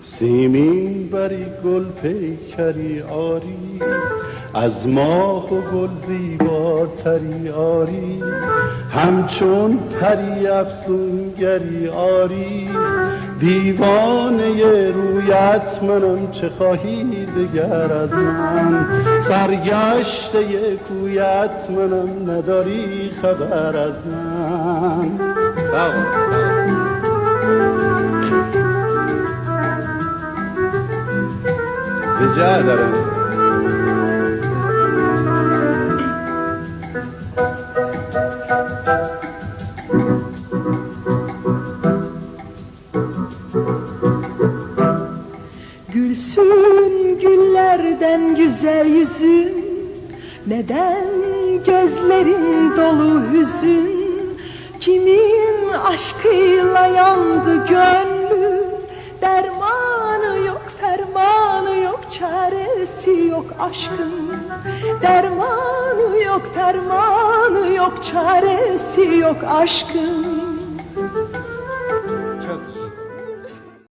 سیمین بری گل پیکری آری، از ماه و گل زیباتری آری، همچون پری افسونگری آری. دیوانه رویت منم، چه خواهی دگر از من؟ سرگشته کویت منم، نداری خبر از من. رجاء دارم. Gülsün güllerden güzel yüzün, neden gözlerin dolu hüzün? Kimin aşkıyla yandı gönlü, dermanı yok, fermanı yok, çaresi yok aşkın. Dermanı yok, dermanı yok, çaresi yok aşkın.